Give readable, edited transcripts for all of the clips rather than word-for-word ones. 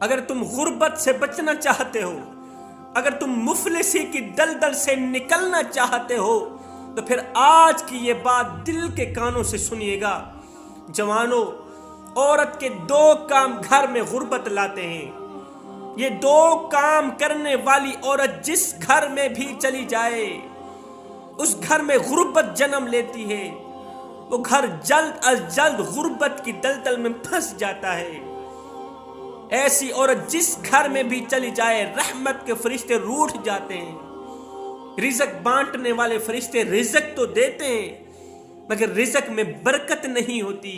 اگر تم غربت سے بچنا چاہتے ہو، اگر تم مفلسی کی دلدل سے نکلنا چاہتے ہو، تو پھر آج کی یہ بات دل کے کانوں سے سنیے گا۔ جوانوں، عورت کے 2 کام گھر میں غربت لاتے ہیں۔ یہ 2 کام کرنے والی عورت جس گھر میں بھی چلی جائے، اس گھر میں غربت جنم لیتی ہے۔ وہ گھر جلد از جلد غربت کی دلدل میں پھنس جاتا ہے۔ ایسی عورت جس گھر میں بھی چلی جائے، رحمت کے فرشتے روٹھ جاتے ہیں۔ رزق بانٹنے والے فرشتے رزق تو دیتے ہیں، مگر رزق میں برکت نہیں ہوتی۔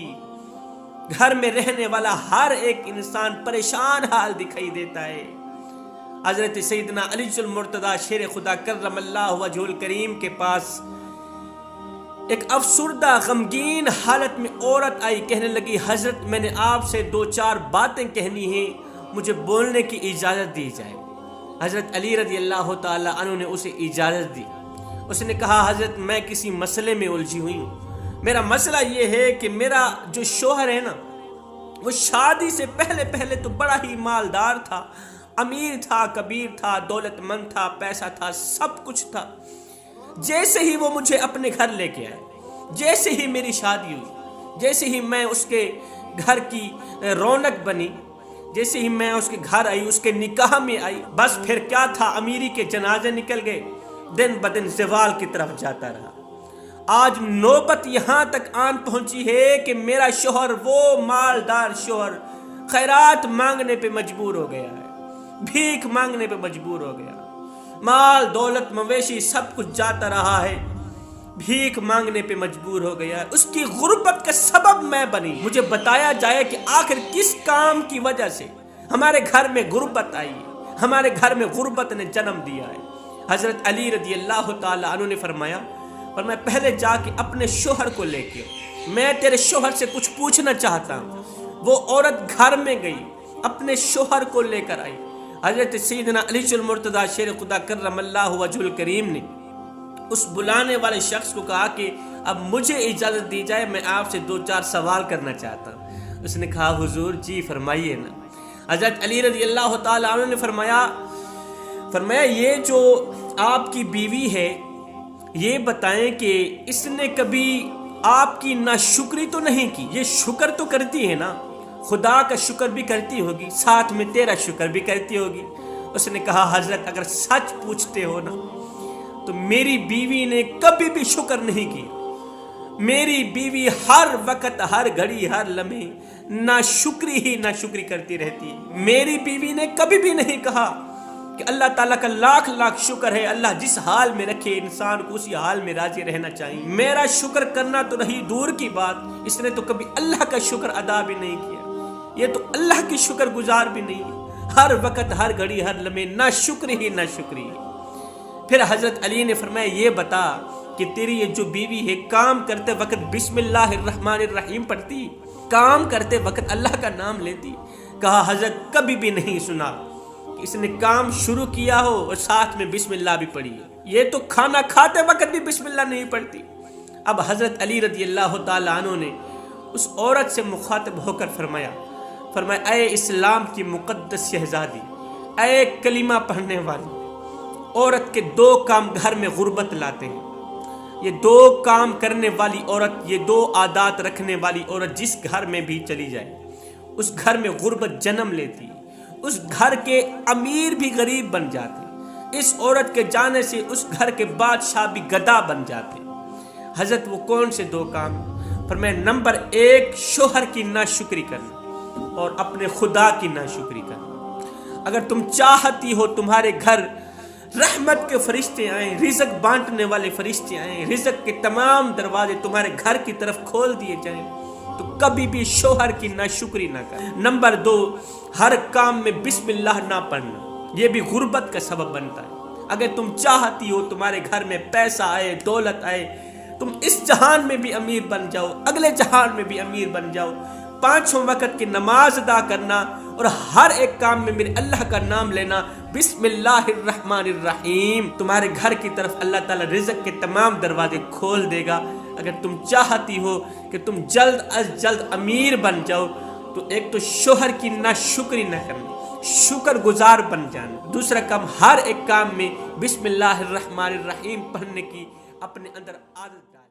گھر میں رہنے والا ہر ایک انسان پریشان حال دکھائی دیتا ہے۔ حضرت سیدنا علی المرتضیٰ شیر خدا کرم اللہ وجہہ الکریم کے پاس ایک افسردہ غمگین حالت میں عورت آئی، کہنے لگی، حضرت میں نے آپ سے 2-4 باتیں کہنی ہیں، مجھے بولنے کی اجازت دی جائے۔ حضرت علی رضی اللہ تعالی عنہ نے اسے اجازت دی۔ اس نے کہا، حضرت میں کسی مسئلے میں الجھی ہوئی ہوں۔ میرا مسئلہ یہ ہے کہ میرا جو شوہر ہے نا، وہ شادی سے پہلے تو بڑا ہی مالدار تھا، امیر تھا، کبیر تھا، دولت مند تھا، پیسہ تھا، سب کچھ تھا۔ جیسے ہی وہ مجھے اپنے گھر لے کے آئے، جیسے ہی میری شادی ہوئی، جیسے ہی میں اس کے گھر کی رونق بنی، جیسے ہی میں اس کے گھر آئی، اس کے نکاح میں آئی، بس پھر کیا تھا، امیری کے جنازے نکل گئے، دن بدن زوال کی طرف جاتا رہا۔ آج نوبت یہاں تک آن پہنچی ہے کہ میرا شوہر، وہ مالدار شوہر، خیرات مانگنے پہ مجبور ہو گیا ہے، بھیک مانگنے پہ مجبور ہو گیا۔ مال دولت مویشی سب کچھ جاتا رہا ہے، بھیک مانگنے پہ مجبور ہو گیا ہے۔ اس کی غربت کا سبب میں بنی۔ مجھے بتایا جائے کہ آخر کس کام کی وجہ سے ہمارے گھر میں غربت آئی ہے، ہمارے گھر میں غربت نے جنم دیا ہے۔ حضرت علی رضی اللہ تعالی عنہ نے فرمایا، اور میں پہلے جا کے اپنے شوہر کو لے کے، میں تیرے شوہر سے کچھ پوچھنا چاہتا ہوں۔ وہ عورت گھر میں گئی، اپنے شوہر کو لے کر آئی۔ حضرت سیدنا علی المرتضیٰ شیر خدا کرم اللہ وجہہ الکریم نے اس بلانے والے شخص کو کہا کہ اب مجھے اجازت دی جائے، میں آپ سے 2-4 سوال کرنا چاہتا ہوں۔ اس نے کہا، حضور جی فرمائیے نا۔ حضرت علی رضی اللہ تعالی عنہ نے فرمایا یہ جو آپ کی بیوی ہے، یہ بتائیں کہ اس نے کبھی آپ کی ناشکری تو نہیں کی؟ یہ شکر تو کرتی ہے نا، خدا کا شکر بھی کرتی ہوگی، ساتھ میں تیرا شکر بھی کرتی ہوگی۔ اس نے کہا، حضرت اگر سچ پوچھتے ہو نا، تو میری بیوی نے کبھی بھی شکر نہیں کی۔ میری بیوی ہر وقت، ہر گھڑی، ہر لمحے ناشکری ہی ناشکری کرتی رہتی ہے۔ میری بیوی نے کبھی بھی نہیں کہا کہ اللہ تعالیٰ کا لاکھ لاکھ شکر ہے، اللہ جس حال میں رکھے انسان کو اسی حال میں راضی رہنا چاہیے۔ میرا شکر کرنا تو رہی دور کی بات، اس نے تو کبھی اللہ کا شکر ادا بھی نہیں کیا۔ یہ تو اللہ کی شکر گزار بھی نہیں ہے، ہر وقت، ہر گھڑی، ہر لمحے ناشکری ہی ناشکری ہے۔ پھر حضرت علی نے فرمایا، یہ بتا کہ تیری یہ جو بیوی ہے، کام کرتے وقت بسم اللہ الرحمن الرحیم پڑھتی؟ کام کرتے وقت اللہ کا نام لیتی؟ کہا، حضرت کبھی بھی نہیں سنا کہ اس نے کام شروع کیا ہو اور ساتھ میں بسم اللہ بھی پڑھی ہے۔ یہ تو کھانا کھاتے وقت بھی بسم اللہ نہیں پڑھتی۔ اب حضرت علی رضی اللہ تعالی عنہ نے اس عورت سے مخاطب ہو کر فرمایا، اے اسلام کی مقدس شہزادی، اے کلمہ پڑھنے والی، عورت کے 2 کام گھر میں غربت لاتے ہیں۔ یہ 2 کام کرنے والی عورت، یہ 2 عادات رکھنے والی عورت جس گھر میں بھی چلی جائے، اس گھر میں غربت جنم لیتی، اس گھر کے امیر بھی غریب بن جاتے، اس عورت کے جانے سے اس گھر کے بادشاہ بھی گدا بن جاتے۔ حضرت وہ کون سے 2 کام؟ فرمایا، نمبر 1 شوہر کی ناشکری کرنا اور اپنے خدا کی ناشکری کرنا۔ اگر تم چاہتی ہو تمہارے گھر رحمت کے فرشتے آئیں، رزق بانٹنے والے فرشتے آئیں، رزق کے تمام دروازے تمہارے گھر کی طرف کھول دیے جائیں، تو کبھی بھی شوہر کی ناشکری نہ کر۔ نمبر 2، ہر کام میں بسم اللہ نہ پڑھنا، یہ بھی غربت کا سبب بنتا ہے۔ اگر تم چاہتی ہو تمہارے گھر میں پیسہ آئے، دولت آئے، تم اس جہان میں بھی امیر بن جاؤ، اگلے جہان میں بھی امیر بن جاؤ، 5 وقت کی نماز ادا کرنا اور ہر ایک کام میں میرے اللہ کا نام لینا، بسم اللہ الرحمن الرحیم، تمہارے گھر کی طرف اللہ تعالیٰ رزق کے تمام دروازے کھول دے گا۔ اگر تم چاہتی ہو کہ تم جلد از جلد امیر بن جاؤ، تو ایک تو شوہر کی ناشکری نہ کرنا، شکر گزار بن جانا، دوسرا کام ہر ایک کام میں بسم اللہ الرحمن الرحیم پڑھنے کی اپنے اندر عادت ڈالنا۔